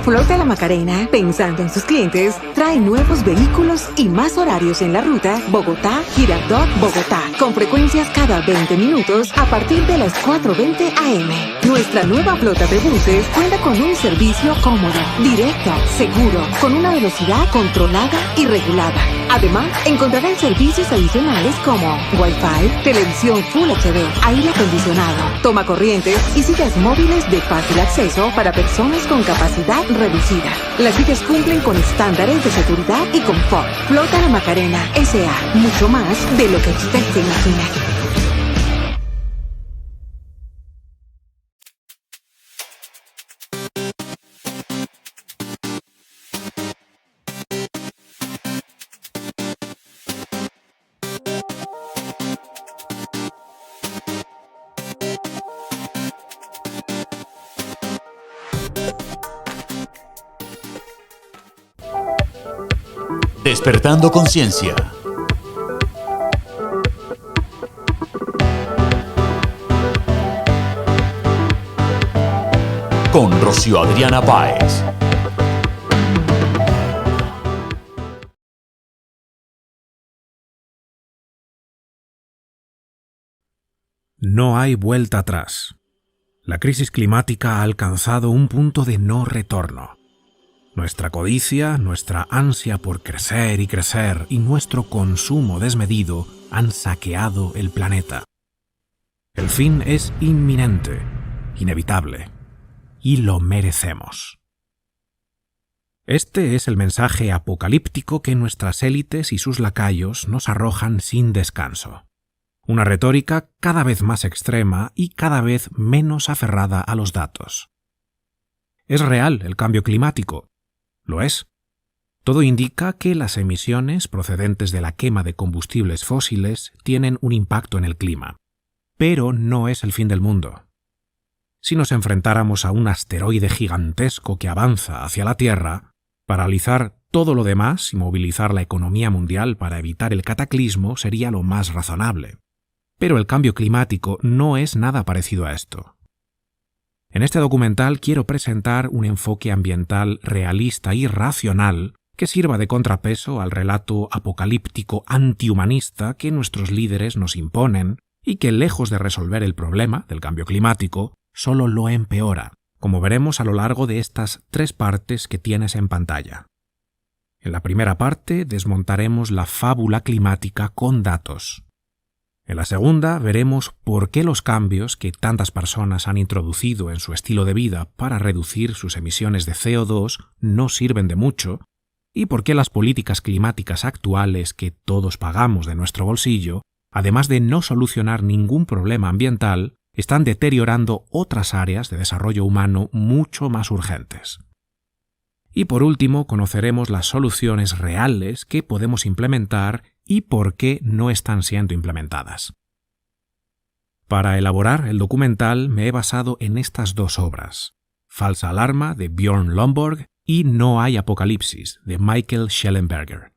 Flota La Macarena, pensando en sus clientes, trae nuevos vehículos y más horarios en la ruta Bogotá-Girardot-Bogotá, con frecuencias cada 20 minutos a partir de las 4:20 am. Nuestra nueva flota de buses cuenta con un servicio cómodo, directo, seguro, con una velocidad controlada y regulada. Además, encontrarán servicios adicionales como Wi-Fi, televisión Full HD, aire acondicionado, toma corrientes y sillas móviles de fácil acceso para personas con capacidad reducida. Las sillas cumplen con estándares de seguridad y confort. Flota La Macarena S.A. Mucho más de lo que usted se imagina. Despertando Conciencia. Con Rocío Adriana Páez. No hay vuelta atrás. La crisis climática ha alcanzado un punto de no retorno. Nuestra codicia, nuestra ansia por crecer y nuestro consumo desmedido han saqueado el planeta. El fin es inminente, inevitable, y lo merecemos. Este es el mensaje apocalíptico que nuestras élites y sus lacayos nos arrojan sin descanso. Una retórica cada vez más extrema y cada vez menos aferrada a los datos. ¿Es real el cambio climático? Lo es. Todo indica que las emisiones procedentes de la quema de combustibles fósiles tienen un impacto en el clima. Pero no es el fin del mundo. Si nos enfrentáramos a un asteroide gigantesco que avanza hacia la Tierra, paralizar todo lo demás y movilizar la economía mundial para evitar el cataclismo sería lo más razonable. Pero el cambio climático no es nada parecido a esto. En este documental quiero presentar un enfoque ambiental realista y racional que sirva de contrapeso al relato apocalíptico antihumanista que nuestros líderes nos imponen y que, lejos de resolver el problema del cambio climático, solo lo empeora, como veremos a lo largo de estas 3 partes que tienes en pantalla. En la primera parte desmontaremos la fábula climática con datos. En la segunda veremos por qué los cambios que tantas personas han introducido en su estilo de vida para reducir sus emisiones de CO2 no sirven de mucho y por qué las políticas climáticas actuales que todos pagamos de nuestro bolsillo, además de no solucionar ningún problema ambiental, están deteriorando otras áreas de desarrollo humano mucho más urgentes. Y por último, conoceremos las soluciones reales que podemos implementar y por qué no están siendo implementadas. Para elaborar el documental me he basado en estas 2 obras, Falsa Alarma de Björn Lomborg y No hay apocalipsis de Michael Shellenberger.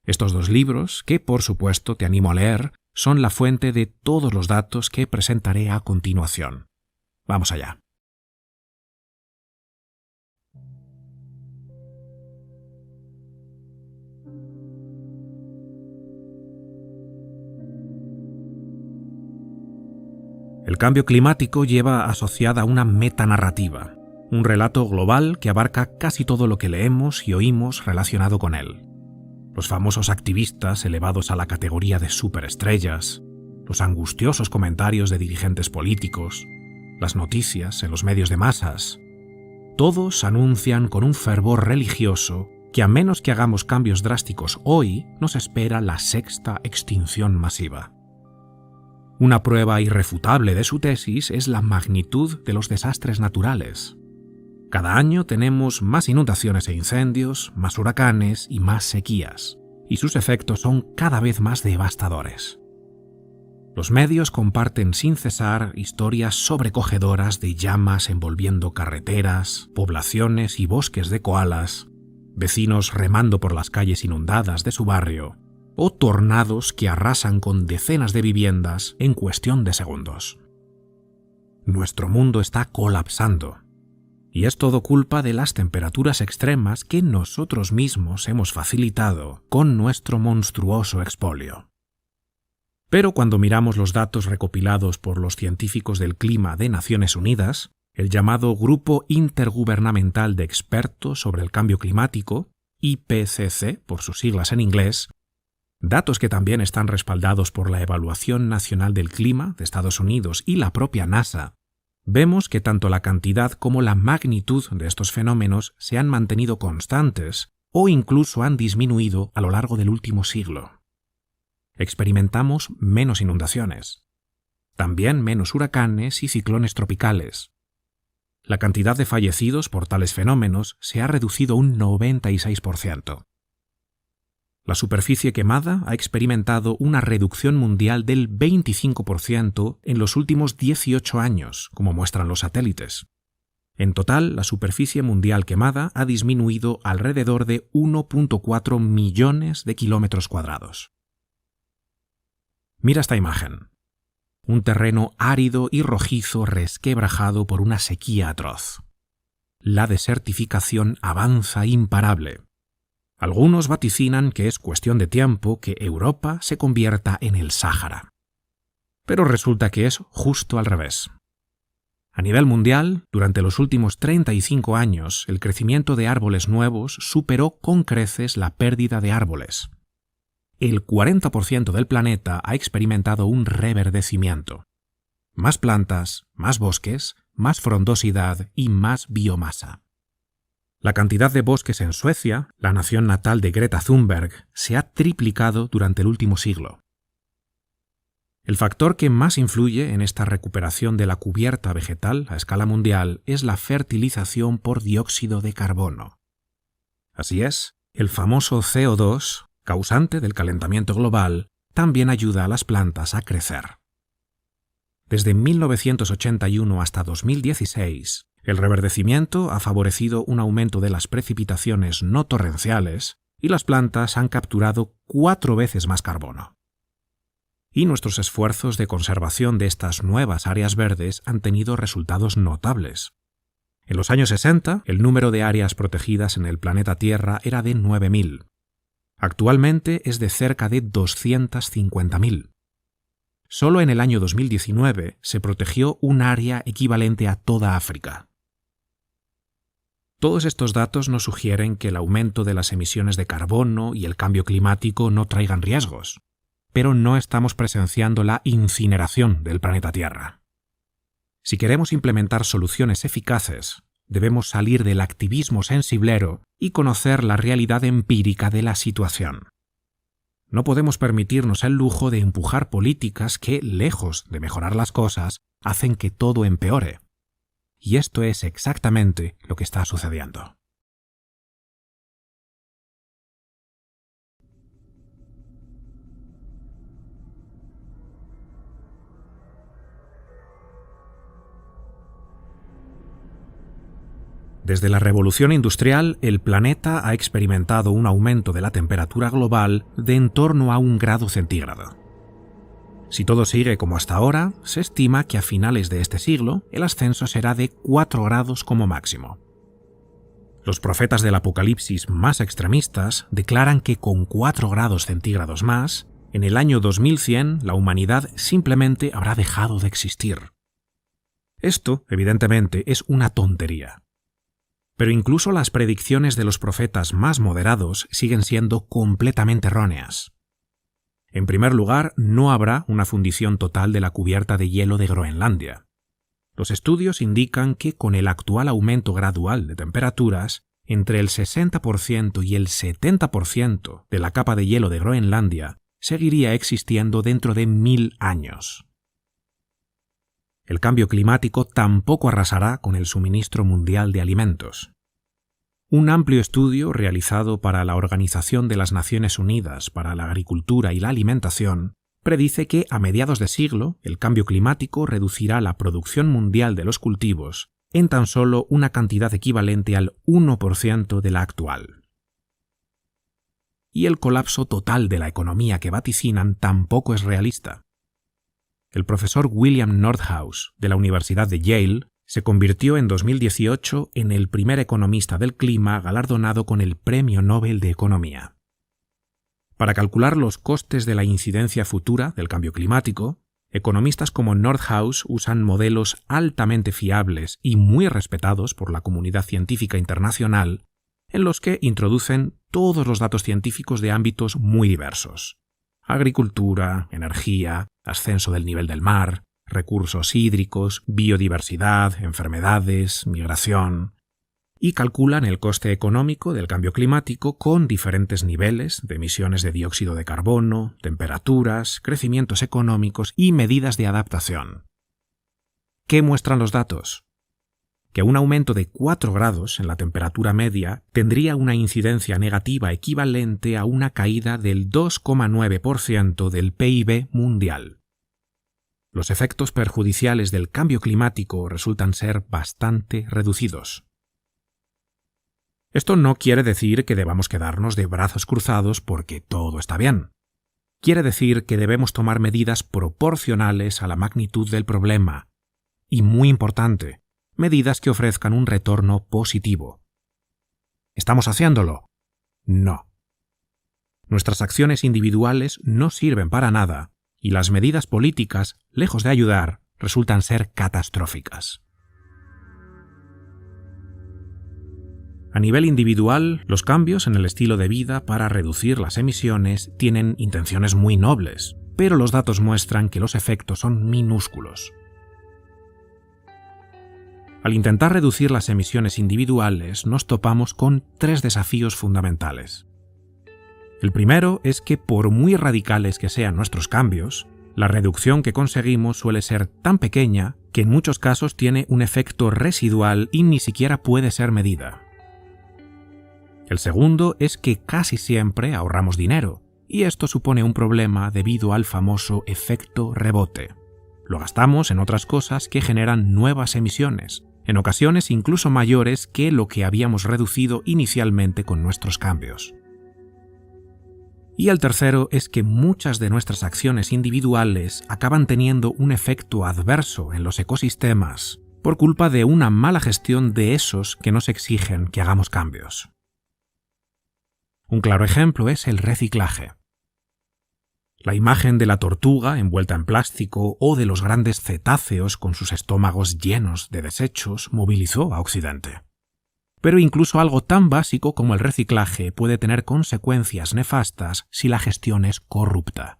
Estos 2 libros, que por supuesto te animo a leer, son la fuente de todos los datos que presentaré a continuación. Vamos allá. El cambio climático lleva asociada una metanarrativa, un relato global que abarca casi todo lo que leemos y oímos relacionado con él. Los famosos activistas elevados a la categoría de superestrellas, los angustiosos comentarios de dirigentes políticos, las noticias en los medios de masas. Todos anuncian con un fervor religioso que a menos que hagamos cambios drásticos hoy, nos espera la 6ª extinción masiva. Una prueba irrefutable de su tesis es la magnitud de los desastres naturales. Cada año tenemos más inundaciones e incendios, más huracanes y más sequías, y sus efectos son cada vez más devastadores. Los medios comparten sin cesar historias sobrecogedoras de llamas envolviendo carreteras, poblaciones y bosques de koalas, vecinos remando por las calles inundadas de su barrio, o tornados que arrasan con decenas de viviendas en cuestión de segundos. Nuestro mundo está colapsando. Y es todo culpa de las temperaturas extremas que nosotros mismos hemos facilitado con nuestro monstruoso expolio. Pero cuando miramos los datos recopilados por los científicos del clima de Naciones Unidas, el llamado Grupo Intergubernamental de Expertos sobre el Cambio Climático, IPCC por sus siglas en inglés, datos que también están respaldados por la Evaluación Nacional del Clima de Estados Unidos y la propia NASA, vemos que tanto la cantidad como la magnitud de estos fenómenos se han mantenido constantes o incluso han disminuido a lo largo del último siglo. Experimentamos menos inundaciones, también menos huracanes y ciclones tropicales. La cantidad de fallecidos por tales fenómenos se ha reducido un 96%. La superficie quemada ha experimentado una reducción mundial del 25% en los últimos 18 años, como muestran los satélites. En total, la superficie mundial quemada ha disminuido alrededor de 1.4 millones de kilómetros cuadrados. Mira esta imagen. Un terreno árido y rojizo resquebrajado por una sequía atroz. La desertificación avanza imparable. Algunos vaticinan que es cuestión de tiempo que Europa se convierta en el Sáhara. Pero resulta que es justo al revés. A nivel mundial, durante los últimos 35 años, el crecimiento de árboles nuevos superó con creces la pérdida de árboles. El 40% del planeta ha experimentado un reverdecimiento. Más plantas, más bosques, más frondosidad y más biomasa. La cantidad de bosques en Suecia, la nación natal de Greta Thunberg, se ha triplicado durante el último siglo. El factor que más influye en esta recuperación de la cubierta vegetal a escala mundial es la fertilización por dióxido de carbono. Así es, el famoso CO2, causante del calentamiento global, también ayuda a las plantas a crecer. Desde 1981 hasta 2016, el reverdecimiento ha favorecido un aumento de las precipitaciones no torrenciales y las plantas han capturado 4 veces más carbono. Y nuestros esfuerzos de conservación de estas nuevas áreas verdes han tenido resultados notables. En los años 60, el número de áreas protegidas en el planeta Tierra era de 9.000. Actualmente es de cerca de 250.000. Solo en el año 2019 se protegió un área equivalente a toda África. Todos estos datos nos sugieren que el aumento de las emisiones de carbono y el cambio climático no traigan riesgos, pero no estamos presenciando la incineración del planeta Tierra. Si queremos implementar soluciones eficaces, debemos salir del activismo sensiblero y conocer la realidad empírica de la situación. No podemos permitirnos el lujo de empujar políticas que, lejos de mejorar las cosas, hacen que todo empeore. Y esto es exactamente lo que está sucediendo. Desde la revolución industrial, el planeta ha experimentado un aumento de la temperatura global de en torno a 1 grado centígrado. Si todo sigue como hasta ahora, se estima que a finales de este siglo el ascenso será de 4 grados como máximo. Los profetas del apocalipsis más extremistas declaran que con 4 grados centígrados más, en el año 2100 la humanidad simplemente habrá dejado de existir. Esto, evidentemente, es una tontería. Pero incluso las predicciones de los profetas más moderados siguen siendo completamente erróneas. En primer lugar, no habrá una fundición total de la cubierta de hielo de Groenlandia. Los estudios indican que con el actual aumento gradual de temperaturas, entre el 60% y el 70% de la capa de hielo de Groenlandia seguiría existiendo dentro de 1000 años. El cambio climático tampoco arrasará con el suministro mundial de alimentos. Un amplio estudio realizado para la Organización de las Naciones Unidas para la Agricultura y la Alimentación predice que a mediados de siglo el cambio climático reducirá la producción mundial de los cultivos en tan solo una cantidad equivalente al 1% de la actual. Y el colapso total de la economía que vaticinan tampoco es realista. El profesor William Nordhaus, de la Universidad de Yale, se convirtió en 2018 en el primer economista del clima galardonado con el Premio Nobel de Economía. Para calcular los costes de la incidencia futura del cambio climático, economistas como Nordhaus usan modelos altamente fiables y muy respetados por la comunidad científica internacional, en los que introducen todos los datos científicos de ámbitos muy diversos: agricultura, energía, ascenso del nivel del mar, recursos hídricos, biodiversidad, enfermedades, migración, y calculan el coste económico del cambio climático con diferentes niveles de emisiones de dióxido de carbono, temperaturas, crecimientos económicos y medidas de adaptación. ¿Qué muestran los datos? Que un aumento de 4 grados en la temperatura media tendría una incidencia negativa equivalente a una caída del 2,9% del PIB mundial. Los efectos perjudiciales del cambio climático resultan ser bastante reducidos. Esto no quiere decir que debamos quedarnos de brazos cruzados porque todo está bien. Quiere decir que debemos tomar medidas proporcionales a la magnitud del problema y, muy importante, medidas que ofrezcan un retorno positivo. ¿Estamos haciéndolo? No. Nuestras acciones individuales no sirven para nada y las medidas políticas, lejos de ayudar, resultan ser catastróficas. A nivel individual, los cambios en el estilo de vida para reducir las emisiones tienen intenciones muy nobles, pero los datos muestran que los efectos son minúsculos. Al intentar reducir las emisiones individuales, nos topamos con 3 desafíos fundamentales. El primero es que, por muy radicales que sean nuestros cambios, la reducción que conseguimos suele ser tan pequeña que en muchos casos tiene un efecto residual y ni siquiera puede ser medida. El segundo es que casi siempre ahorramos dinero, y esto supone un problema debido al famoso efecto rebote. Lo gastamos en otras cosas que generan nuevas emisiones, en ocasiones incluso mayores que lo que habíamos reducido inicialmente con nuestros cambios. Y el tercero es que muchas de nuestras acciones individuales acaban teniendo un efecto adverso en los ecosistemas por culpa de una mala gestión de esos que nos exigen que hagamos cambios. Un claro ejemplo es el reciclaje. La imagen de la tortuga envuelta en plástico o de los grandes cetáceos con sus estómagos llenos de desechos movilizó a Occidente. Pero incluso algo tan básico como el reciclaje puede tener consecuencias nefastas si la gestión es corrupta.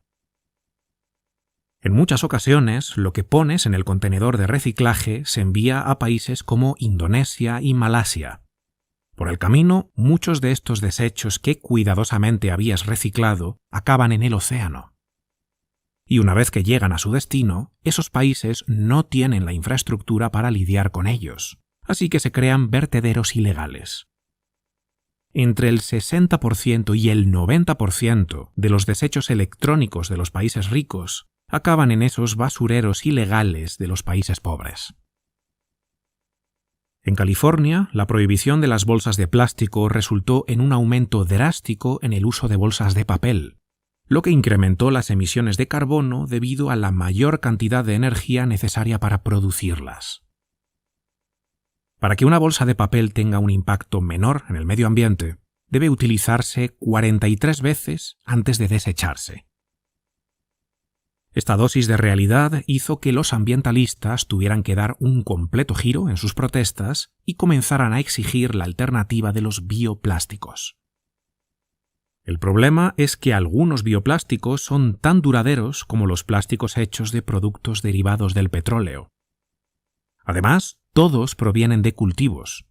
En muchas ocasiones, lo que pones en el contenedor de reciclaje se envía a países como Indonesia y Malasia. Por el camino, muchos de estos desechos que cuidadosamente habías reciclado acaban en el océano. Y una vez que llegan a su destino, esos países no tienen la infraestructura para lidiar con ellos, así que se crean vertederos ilegales. Entre el 60% y el 90% de los desechos electrónicos de los países ricos acaban en esos basureros ilegales de los países pobres. En California, la prohibición de las bolsas de plástico resultó en un aumento drástico en el uso de bolsas de papel, lo que incrementó las emisiones de carbono debido a la mayor cantidad de energía necesaria para producirlas. Para que una bolsa de papel tenga un impacto menor en el medio ambiente, debe utilizarse 43 veces antes de desecharse. Esta dosis de realidad hizo que los ambientalistas tuvieran que dar un completo giro en sus protestas y comenzaran a exigir la alternativa de los bioplásticos. El problema es que algunos bioplásticos son tan duraderos como los plásticos hechos de productos derivados del petróleo. Además, todos provienen de cultivos.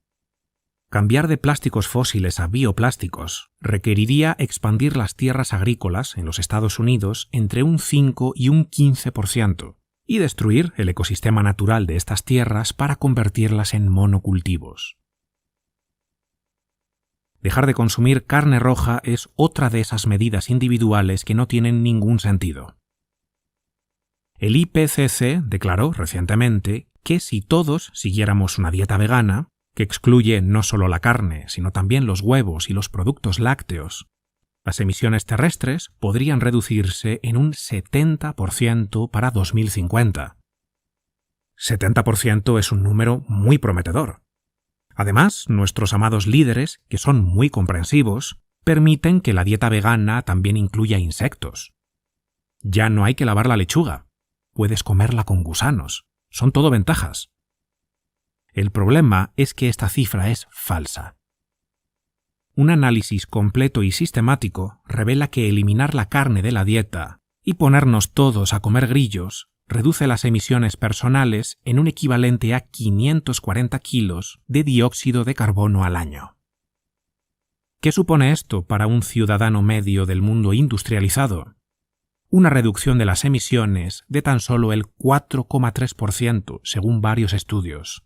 Cambiar de plásticos fósiles a bioplásticos requeriría expandir las tierras agrícolas en los Estados Unidos entre un 5 y un 15% y destruir el ecosistema natural de estas tierras para convertirlas en monocultivos. Dejar de consumir carne roja es otra de esas medidas individuales que no tienen ningún sentido. El IPCC declaró recientemente que si todos siguiéramos una dieta vegana, que excluye no solo la carne, sino también los huevos y los productos lácteos, las emisiones terrestres podrían reducirse en un 70% para 2050. 70% es un número muy prometedor. Además, nuestros amados líderes, que son muy comprensivos, permiten que la dieta vegana también incluya insectos. Ya no hay que lavar la lechuga. Puedes comerla con gusanos. Son todo ventajas. El problema es que esta cifra es falsa. Un análisis completo y sistemático revela que eliminar la carne de la dieta y ponernos todos a comer grillos reduce las emisiones personales en un equivalente a 540 kilos de dióxido de carbono al año. ¿Qué supone esto para un ciudadano medio del mundo industrializado? Una reducción de las emisiones de tan solo el 4,3% según varios estudios.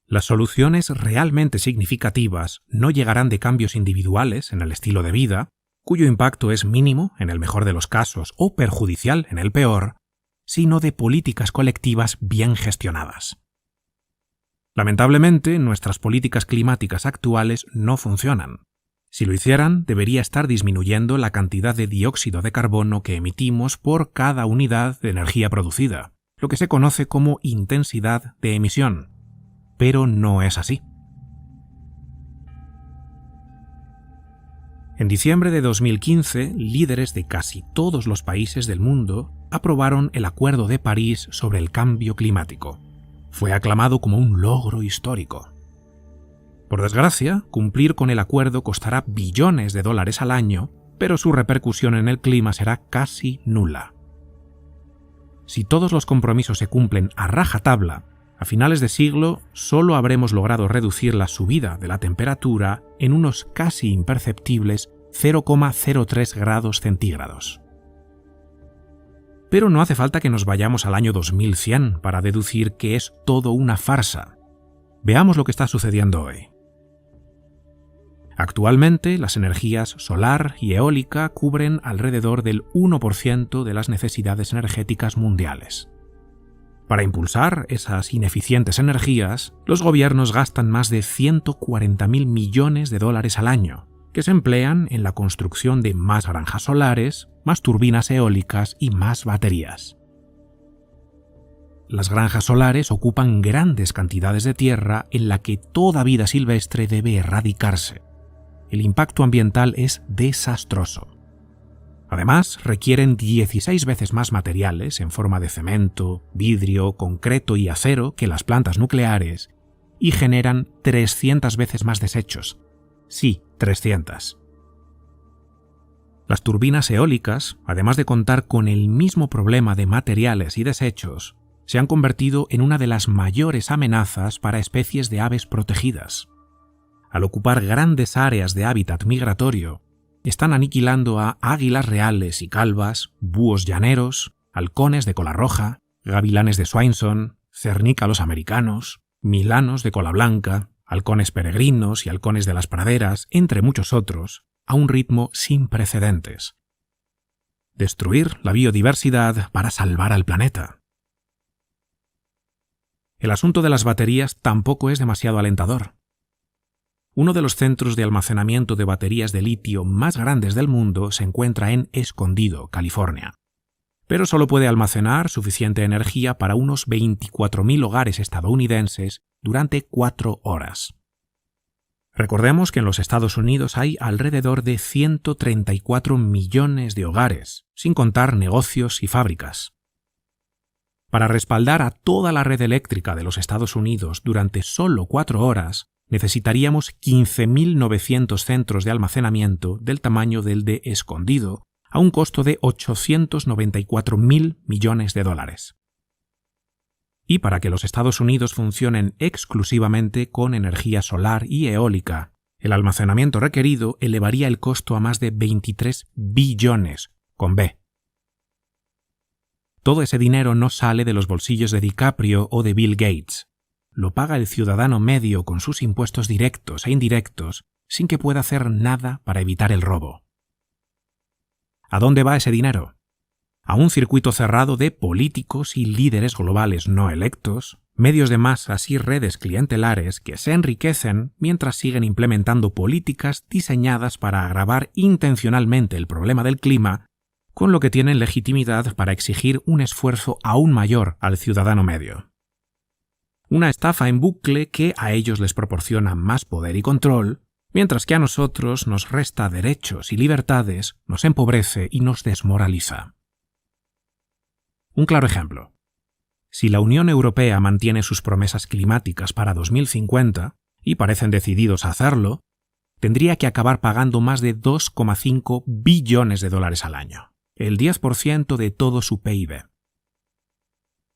Las soluciones realmente significativas no llegarán de cambios individuales en el estilo de vida, cuyo impacto es mínimo en el mejor de los casos o perjudicial en el peor, sino de políticas colectivas bien gestionadas. Lamentablemente, nuestras políticas climáticas actuales no funcionan. Si lo hicieran, debería estar disminuyendo la cantidad de dióxido de carbono que emitimos por cada unidad de energía producida, lo que se conoce como intensidad de emisión. Pero no es así. En diciembre de 2015, líderes de casi todos los países del mundo aprobaron el Acuerdo de París sobre el cambio climático. Fue aclamado como un logro histórico. Por desgracia, cumplir con el acuerdo costará billones de dólares al año, pero su repercusión en el clima será casi nula. Si todos los compromisos se cumplen a rajatabla, a finales de siglo solo habremos logrado reducir la subida de la temperatura en unos casi imperceptibles 0,03 grados centígrados. Pero no hace falta que nos vayamos al año 2100 para deducir que es todo una farsa. Veamos lo que está sucediendo hoy. Actualmente, las energías solar y eólica cubren alrededor del 1% de las necesidades energéticas mundiales. Para impulsar esas ineficientes energías, los gobiernos gastan más de 140.000 millones de dólares al año, que se emplean en la construcción de más granjas solares, más turbinas eólicas y más baterías. Las granjas solares ocupan grandes cantidades de tierra en la que toda vida silvestre debe erradicarse. El impacto ambiental es desastroso. Además, requieren 16 veces más materiales en forma de cemento, vidrio, concreto y acero que las plantas nucleares y generan 300 veces más desechos. Sí, 300. Las turbinas eólicas, además de contar con el mismo problema de materiales y desechos, se han convertido en una de las mayores amenazas para especies de aves protegidas. Al ocupar grandes áreas de hábitat migratorio, están aniquilando a águilas reales y calvas, búhos llaneros, halcones de cola roja, gavilanes de Swainson, cernícalos americanos, milanos de cola blanca, halcones peregrinos y halcones de las praderas, entre muchos otros, a un ritmo sin precedentes. Destruir la biodiversidad para salvar al planeta. El asunto de las baterías tampoco es demasiado alentador. Uno de los centros de almacenamiento de baterías de litio más grandes del mundo se encuentra en Escondido, California. Pero solo puede almacenar suficiente energía para unos 24.000 hogares estadounidenses durante 4 horas. Recordemos que en los Estados Unidos hay alrededor de 134 millones de hogares, sin contar negocios y fábricas. Para respaldar a toda la red eléctrica de los Estados Unidos durante solo 4 horas, necesitaríamos 15.900 centros de almacenamiento del tamaño del de Escondido, a un costo de 894.000 millones de dólares. Y para que los Estados Unidos funcionen exclusivamente con energía solar y eólica, el almacenamiento requerido elevaría el costo a más de 23 billones, con B. Todo ese dinero no sale de los bolsillos de DiCaprio o de Bill Gates. Lo paga el ciudadano medio con sus impuestos directos e indirectos sin que pueda hacer nada para evitar el robo. ¿A dónde va ese dinero? A un circuito cerrado de políticos y líderes globales no electos, medios de masas y redes clientelares que se enriquecen mientras siguen implementando políticas diseñadas para agravar intencionalmente el problema del clima con lo que tienen legitimidad para exigir un esfuerzo aún mayor al ciudadano medio. Una estafa en bucle que a ellos les proporciona más poder y control, mientras que a nosotros nos resta derechos y libertades, nos empobrece y nos desmoraliza. Un claro ejemplo. Si la Unión Europea mantiene sus promesas climáticas para 2050, y parecen decididos a hacerlo, tendría que acabar pagando más de 2,5 billones de dólares al año, el 10% de todo su PIB.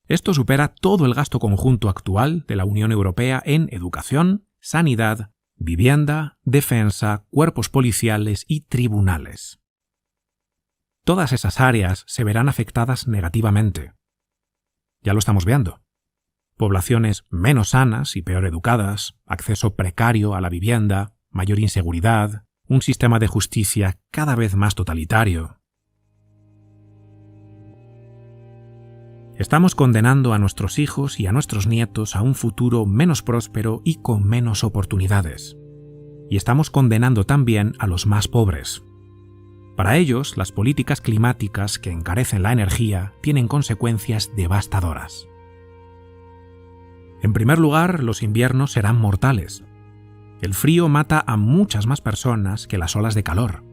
Esto supera todo el gasto conjunto actual de la Unión Europea en educación, sanidad, vivienda, defensa, cuerpos policiales y tribunales. Todas esas áreas se verán afectadas negativamente. Ya lo estamos viendo. Poblaciones menos sanas y peor educadas, acceso precario a la vivienda, mayor inseguridad, un sistema de justicia cada vez más totalitario. Estamos condenando a nuestros hijos y a nuestros nietos a un futuro menos próspero y con menos oportunidades. Y estamos condenando también a los más pobres. Para ellos, las políticas climáticas que encarecen la energía tienen consecuencias devastadoras. En primer lugar, los inviernos serán mortales. El frío mata a muchas más personas que las olas de calor.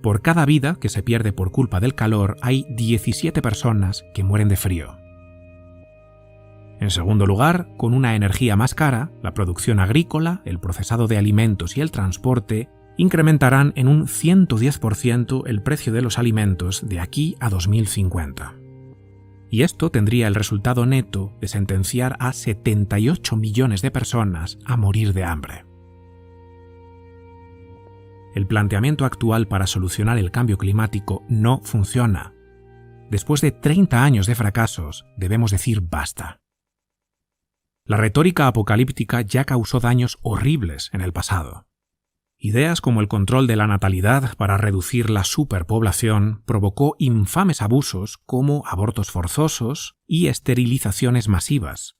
Por cada vida que se pierde por culpa del calor, hay 17 personas que mueren de frío. En segundo lugar, con una energía más cara, la producción agrícola, el procesado de alimentos y el transporte incrementarán en un 110% el precio de los alimentos de aquí a 2050. Y esto tendría el resultado neto de sentenciar a 78 millones de personas a morir de hambre. El planteamiento actual para solucionar el cambio climático no funciona. Después de 30 años de fracasos, debemos decir basta. La retórica apocalíptica ya causó daños horribles en el pasado. Ideas como el control de la natalidad para reducir la superpoblación provocó infames abusos como abortos forzosos y esterilizaciones masivas.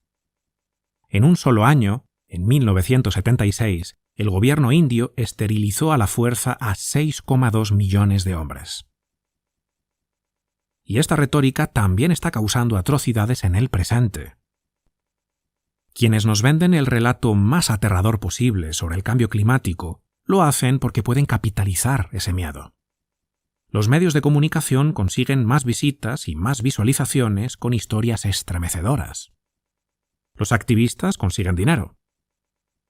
En un solo año, en 1976, el gobierno indio esterilizó a la fuerza a 6,2 millones de hombres. Y esta retórica también está causando atrocidades en el presente. Quienes nos venden el relato más aterrador posible sobre el cambio climático lo hacen porque pueden capitalizar ese miedo. Los medios de comunicación consiguen más visitas y más visualizaciones con historias estremecedoras. Los activistas consiguen dinero.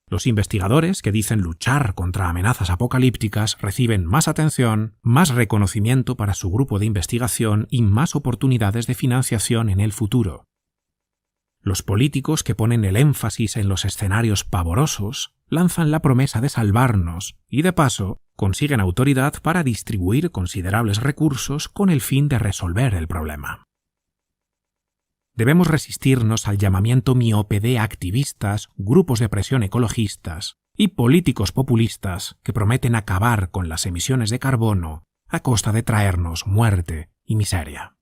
Los investigadores que dicen luchar contra amenazas apocalípticas reciben más atención, más reconocimiento para su grupo de investigación y más oportunidades de financiación en el futuro. Los políticos que ponen el énfasis en los escenarios pavorosos lanzan la promesa de salvarnos y, de paso, consiguen autoridad para distribuir considerables recursos con el fin de resolver el problema. Debemos resistirnos al llamamiento miope de activistas, grupos de presión ecologistas y políticos populistas que prometen acabar con las emisiones de carbono a costa de traernos muerte y miseria.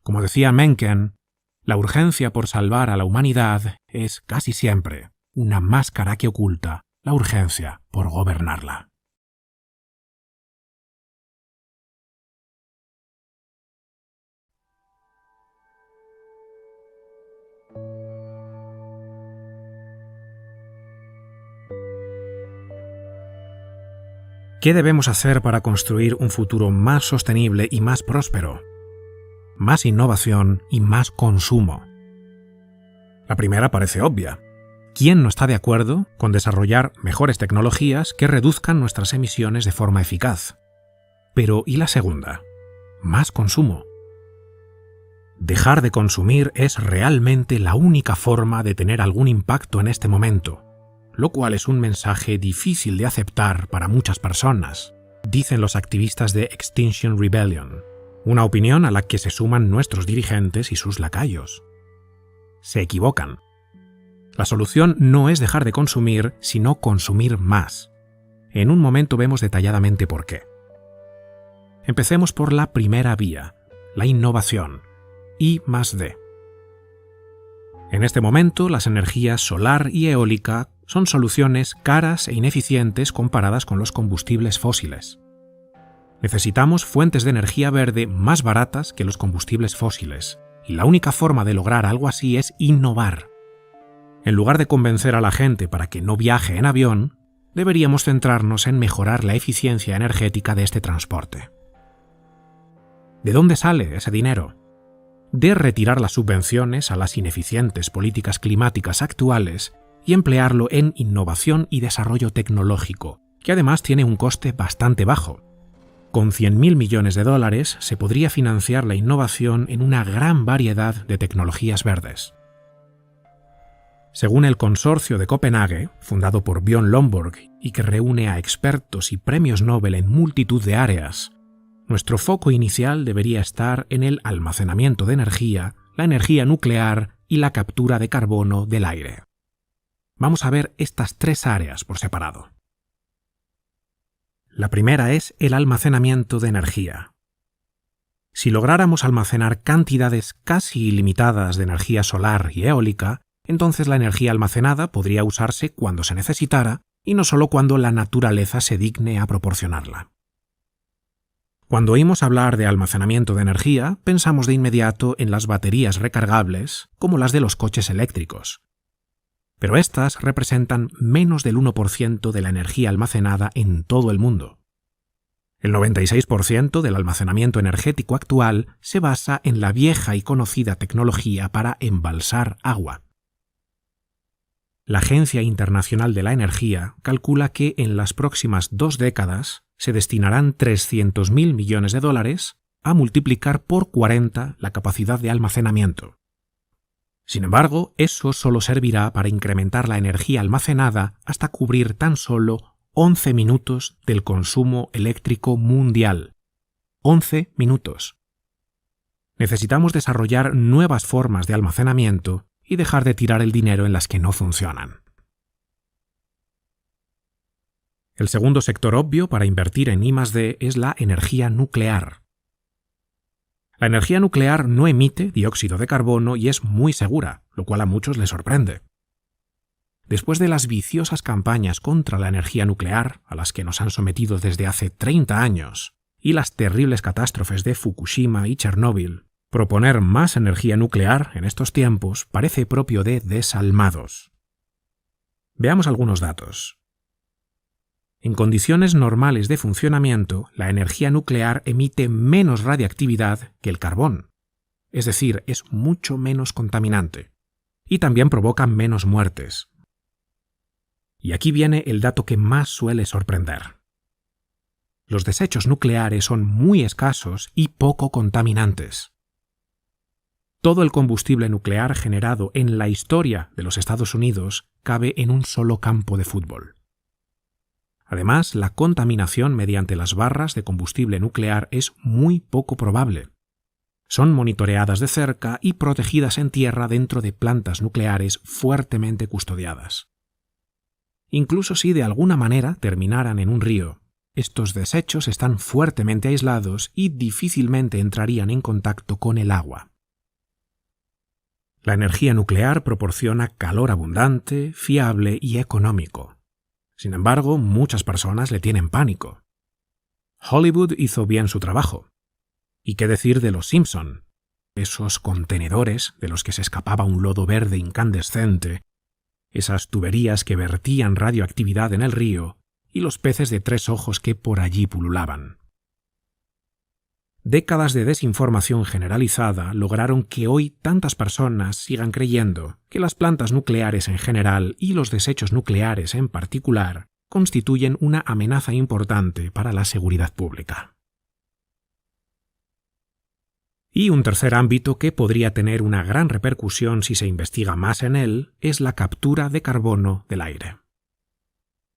Como decía Mencken, la urgencia por salvar a la humanidad es casi siempre una máscara que oculta la urgencia por gobernarla. ¿Qué debemos hacer para construir un futuro más sostenible y más próspero? Más innovación y más consumo. La primera parece obvia. ¿Quién no está de acuerdo con desarrollar mejores tecnologías que reduzcan nuestras emisiones de forma eficaz? Pero ¿y la segunda? Más consumo. Dejar de consumir es realmente la única forma de tener algún impacto en este momento, lo cual es un mensaje difícil de aceptar para muchas personas, dicen los activistas de Extinction Rebellion, una opinión a la que se suman nuestros dirigentes y sus lacayos. Se equivocan. La solución no es dejar de consumir, sino consumir más. En un momento vemos detalladamente por qué. Empecemos por la primera vía, la innovación, I+D. En este momento, las energías solar y eólica son soluciones caras e ineficientes comparadas con los combustibles fósiles. Necesitamos fuentes de energía verde más baratas que los combustibles fósiles, y la única forma de lograr algo así es innovar. En lugar de convencer a la gente para que no viaje en avión, deberíamos centrarnos en mejorar la eficiencia energética de este transporte. ¿De dónde sale ese dinero? De retirar las subvenciones a las ineficientes políticas climáticas actuales y emplearlo en innovación y desarrollo tecnológico, que además tiene un coste bastante bajo. Con 100.000 millones de dólares se podría financiar la innovación en una gran variedad de tecnologías verdes. Según el Consorcio de Copenhague, fundado por Björn Lomborg y que reúne a expertos y premios Nobel en multitud de áreas, nuestro foco inicial debería estar en el almacenamiento de energía, la energía nuclear y la captura de carbono del aire. Vamos a ver estas tres áreas por separado. La primera es el almacenamiento de energía. Si lográramos almacenar cantidades casi ilimitadas de energía solar y eólica, entonces la energía almacenada podría usarse cuando se necesitara y no solo cuando la naturaleza se digne a proporcionarla. Cuando oímos hablar de almacenamiento de energía, pensamos de inmediato en las baterías recargables, como las de los coches eléctricos. Pero estas representan menos del 1% de la energía almacenada en todo el mundo. El 96% del almacenamiento energético actual se basa en la vieja y conocida tecnología para embalsar agua. La Agencia Internacional de la Energía calcula que en las próximas 2 décadas se destinarán 300.000 millones de dólares a multiplicar por 40 la capacidad de almacenamiento. Sin embargo, eso solo servirá para incrementar la energía almacenada hasta cubrir tan solo 11 minutos del consumo eléctrico mundial. 11 minutos. Necesitamos desarrollar nuevas formas de almacenamiento y dejar de tirar el dinero en las que no funcionan. El segundo sector obvio para invertir en I+D es la energía nuclear. La energía nuclear no emite dióxido de carbono y es muy segura, lo cual a muchos les sorprende. Después de las viciosas campañas contra la energía nuclear, a las que nos han sometido desde hace 30 años, y las terribles catástrofes de Fukushima y Chernóbil, proponer más energía nuclear en estos tiempos parece propio de desalmados. Veamos algunos datos. En condiciones normales de funcionamiento, la energía nuclear emite menos radiactividad que el carbón, es decir, es mucho menos contaminante, y también provoca menos muertes. Y aquí viene el dato que más suele sorprender. Los desechos nucleares son muy escasos y poco contaminantes. Todo el combustible nuclear generado en la historia de los Estados Unidos cabe en un solo campo de fútbol. Además, la contaminación mediante las barras de combustible nuclear es muy poco probable. Son monitoreadas de cerca y protegidas en tierra dentro de plantas nucleares fuertemente custodiadas. Incluso si de alguna manera terminaran en un río, estos desechos están fuertemente aislados y difícilmente entrarían en contacto con el agua. La energía nuclear proporciona calor abundante, fiable y económico. Sin embargo, muchas personas le tienen pánico. Hollywood hizo bien su trabajo. ¿Y qué decir de los Simpson? Esos contenedores de los que se escapaba un lodo verde incandescente, esas tuberías que vertían radioactividad en el río y los peces de 3 ojos que por allí pululaban. Décadas de desinformación generalizada lograron que hoy tantas personas sigan creyendo que las plantas nucleares en general y los desechos nucleares en particular constituyen una amenaza importante para la seguridad pública. Y un tercer ámbito que podría tener una gran repercusión si se investiga más en él es la captura de carbono del aire.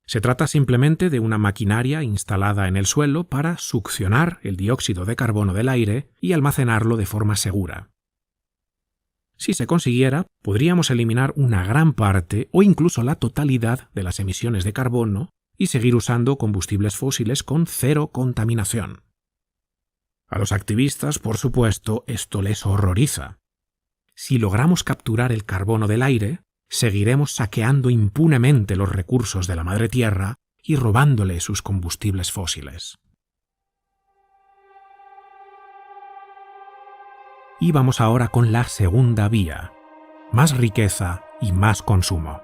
Se trata simplemente de una maquinaria instalada en el suelo para succionar el dióxido de carbono del aire y almacenarlo de forma segura. Si se consiguiera, podríamos eliminar una gran parte o incluso la totalidad de las emisiones de carbono y seguir usando combustibles fósiles con 0 contaminación. A los activistas, por supuesto, esto les horroriza. Si logramos capturar el carbono del aire, seguiremos saqueando impunemente los recursos de la madre tierra y robándole sus combustibles fósiles. Y vamos ahora con la segunda vía: más riqueza y más consumo.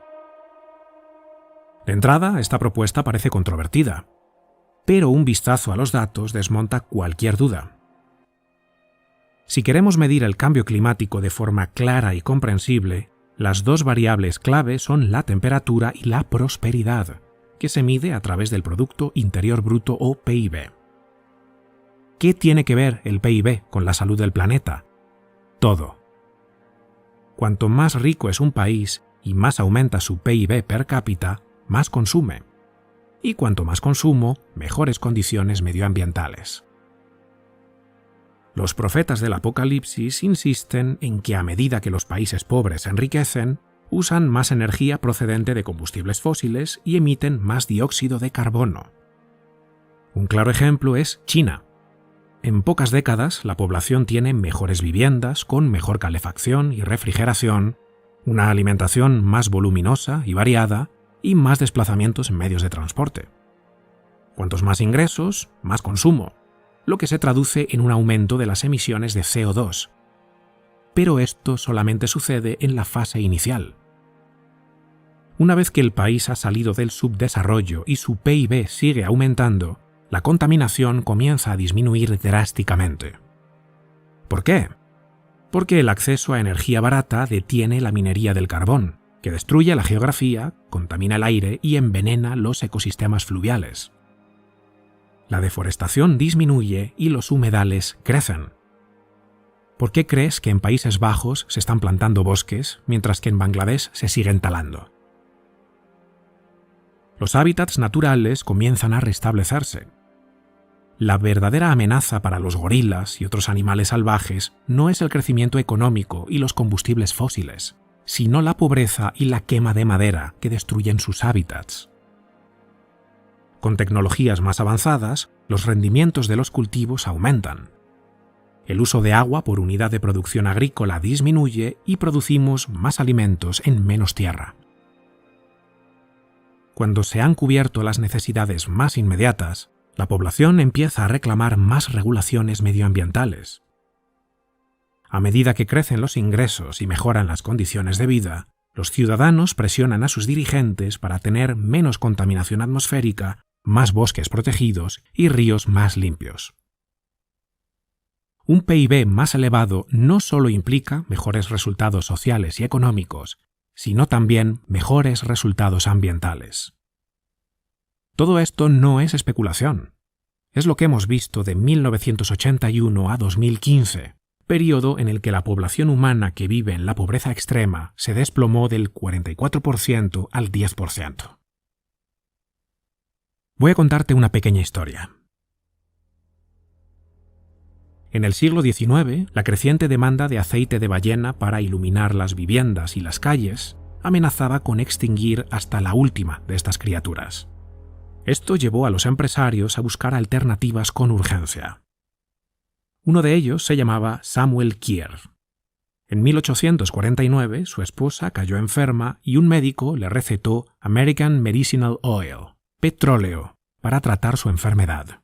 De entrada, esta propuesta parece controvertida, pero un vistazo a los datos desmonta cualquier duda. Si queremos medir el cambio climático de forma clara y comprensible, las dos variables clave son la temperatura y la prosperidad, que se mide a través del Producto Interior Bruto o PIB. ¿Qué tiene que ver el PIB con la salud del planeta? Todo. Cuanto más rico es un país y más aumenta su PIB per cápita, más consume. Y cuanto más consumo, mejores condiciones medioambientales. Los profetas del Apocalipsis insisten en que a medida que los países pobres se enriquecen, usan más energía procedente de combustibles fósiles y emiten más dióxido de carbono. Un claro ejemplo es China. En pocas décadas, la población tiene mejores viviendas, con mejor calefacción y refrigeración, una alimentación más voluminosa y variada, y más desplazamientos en medios de transporte. Cuantos más ingresos, más consumo, lo que se traduce en un aumento de las emisiones de CO2. Pero esto solamente sucede en la fase inicial. Una vez que el país ha salido del subdesarrollo y su PIB sigue aumentando, la contaminación comienza a disminuir drásticamente. ¿Por qué? Porque el acceso a energía barata detiene la minería del carbón, que destruye la geografía, contamina el aire y envenena los ecosistemas fluviales. La deforestación disminuye y los humedales crecen. ¿Por qué crees que en Países Bajos se están plantando bosques, mientras que en Bangladesh se siguen talando? Los hábitats naturales comienzan a restablecerse. La verdadera amenaza para los gorilas y otros animales salvajes no es el crecimiento económico y los combustibles fósiles, sino la pobreza y la quema de madera que destruyen sus hábitats. Con tecnologías más avanzadas, los rendimientos de los cultivos aumentan. El uso de agua por unidad de producción agrícola disminuye y producimos más alimentos en menos tierra. Cuando se han cubierto las necesidades más inmediatas, la población empieza a reclamar más regulaciones medioambientales. A medida que crecen los ingresos y mejoran las condiciones de vida, los ciudadanos presionan a sus dirigentes para tener menos contaminación atmosférica, más bosques protegidos y ríos más limpios. Un PIB más elevado no solo implica mejores resultados sociales y económicos, sino también mejores resultados ambientales. Todo esto no es especulación. Es lo que hemos visto de 1981 a 2015, periodo en el que la población humana que vive en la pobreza extrema se desplomó del 44% al 10%. Voy a contarte una pequeña historia. En el siglo XIX, la creciente demanda de aceite de ballena para iluminar las viviendas y las calles amenazaba con extinguir hasta la última de estas criaturas. Esto llevó a los empresarios a buscar alternativas con urgencia. Uno de ellos se llamaba Samuel Kier. En 1849, su esposa cayó enferma y un médico le recetó American Medicinal Oil, petróleo, para tratar su enfermedad.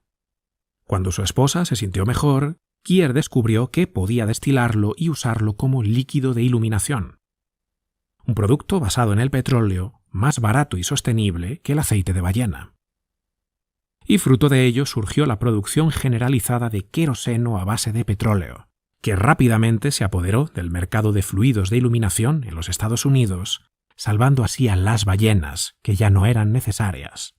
Cuando su esposa se sintió mejor, Kier descubrió que podía destilarlo y usarlo como líquido de iluminación. Un producto basado en el petróleo, más barato y sostenible que el aceite de ballena. Y fruto de ello surgió la producción generalizada de queroseno a base de petróleo, que rápidamente se apoderó del mercado de fluidos de iluminación en los Estados Unidos, salvando así a las ballenas, que ya no eran necesarias.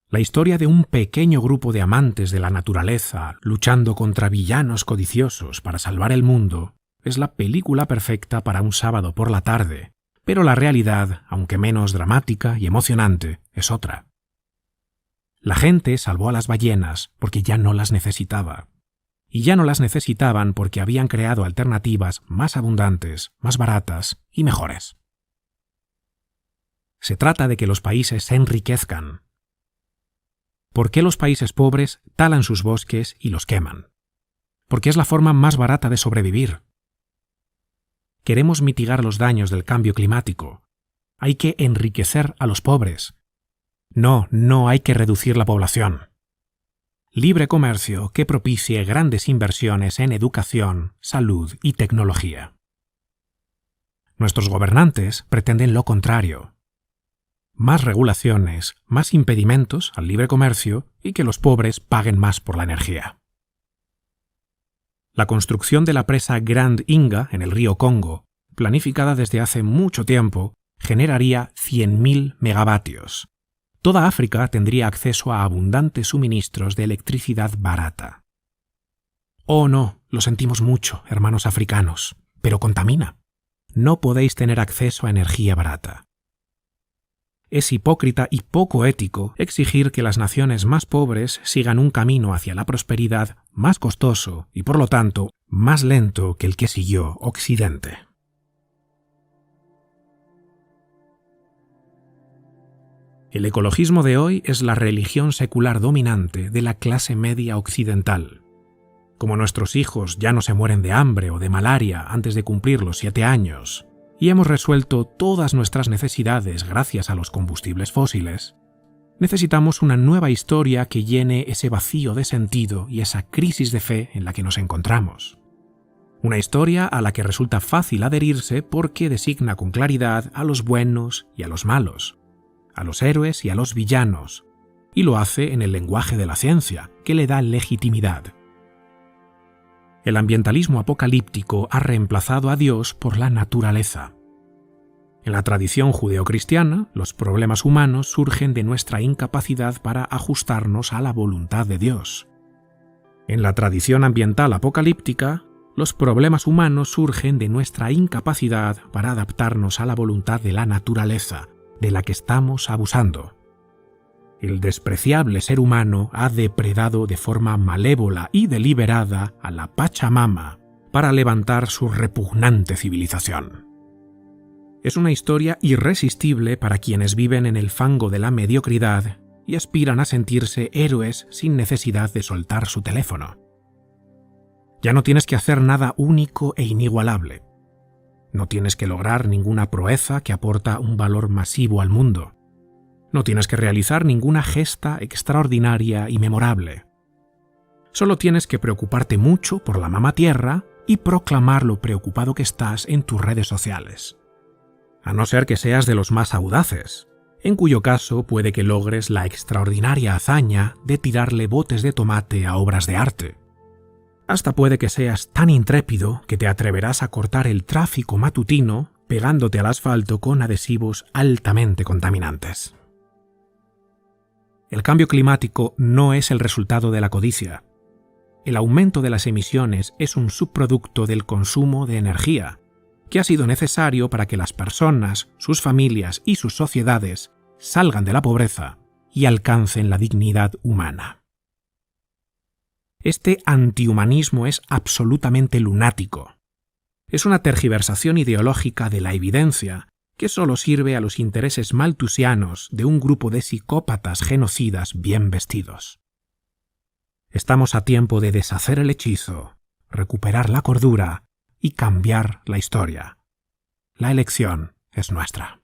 La historia de un pequeño grupo de amantes de la naturaleza luchando contra villanos codiciosos para salvar el mundo es la película perfecta para un sábado por la tarde, pero la realidad, aunque menos dramática y emocionante, es otra. La gente salvó a las ballenas porque ya no las necesitaba. Y ya no las necesitaban porque habían creado alternativas más abundantes, más baratas y mejores. Se trata de que los países se enriquezcan. ¿Por qué los países pobres talan sus bosques y los queman? Porque es la forma más barata de sobrevivir. Queremos mitigar los daños del cambio climático. Hay que enriquecer a los pobres. No hay que reducir la población. libre comercio que propicie grandes inversiones en educación, salud y tecnología. Nuestros gobernantes pretenden lo contrario. Más regulaciones, más impedimentos al libre comercio y que los pobres paguen más por la energía. La construcción de la presa Grand Inga en el río Congo, planificada desde hace mucho tiempo, generaría 100.000 megavatios. Toda África tendría acceso a abundantes suministros de electricidad barata. Oh no, lo sentimos mucho, hermanos africanos, pero contamina. No podéis tener acceso a energía barata. Es hipócrita y poco ético exigir que las naciones más pobres sigan un camino hacia la prosperidad más costoso y, por lo tanto, más lento que el que siguió Occidente. El ecologismo de hoy es la religión secular dominante de la clase media occidental. Como nuestros hijos ya no se mueren de hambre o de malaria antes de cumplir los 7 años, y hemos resuelto todas nuestras necesidades gracias a los combustibles fósiles, necesitamos una nueva historia que llene ese vacío de sentido y esa crisis de fe en la que nos encontramos. Una historia a la que resulta fácil adherirse porque designa con claridad a los buenos y a los malos, a los héroes y a los villanos, y lo hace en el lenguaje de la ciencia, que le da legitimidad. El ambientalismo apocalíptico ha reemplazado a Dios por la naturaleza. En la tradición judeocristiana, los problemas humanos surgen de nuestra incapacidad para ajustarnos a la voluntad de Dios. En la tradición ambiental apocalíptica, los problemas humanos surgen de nuestra incapacidad para adaptarnos a la voluntad de la naturaleza, de la que estamos abusando. El despreciable ser humano ha depredado de forma malévola y deliberada a la Pachamama para levantar su repugnante civilización. Es una historia irresistible para quienes viven en el fango de la mediocridad y aspiran a sentirse héroes sin necesidad de soltar su teléfono. Ya no tienes que hacer nada único e inigualable. No tienes que lograr ninguna proeza que aporta un valor masivo al mundo. No tienes que realizar ninguna gesta extraordinaria y memorable. Solo tienes que preocuparte mucho por la mamá tierra y proclamar lo preocupado que estás en tus redes sociales. A no ser que seas de los más audaces, en cuyo caso puede que logres la extraordinaria hazaña de tirarle botes de tomate a obras de arte. Hasta puede que seas tan intrépido que te atreverás a cortar el tráfico matutino pegándote al asfalto con adhesivos altamente contaminantes. El cambio climático no es el resultado de la codicia. El aumento de las emisiones es un subproducto del consumo de energía, que ha sido necesario para que las personas, sus familias y sus sociedades salgan de la pobreza y alcancen la dignidad humana. Este antihumanismo es absolutamente lunático. Es una tergiversación ideológica de la evidencia que solo sirve a los intereses maltusianos de un grupo de psicópatas genocidas bien vestidos. Estamos a tiempo de deshacer el hechizo, recuperar la cordura y cambiar la historia. La elección es nuestra.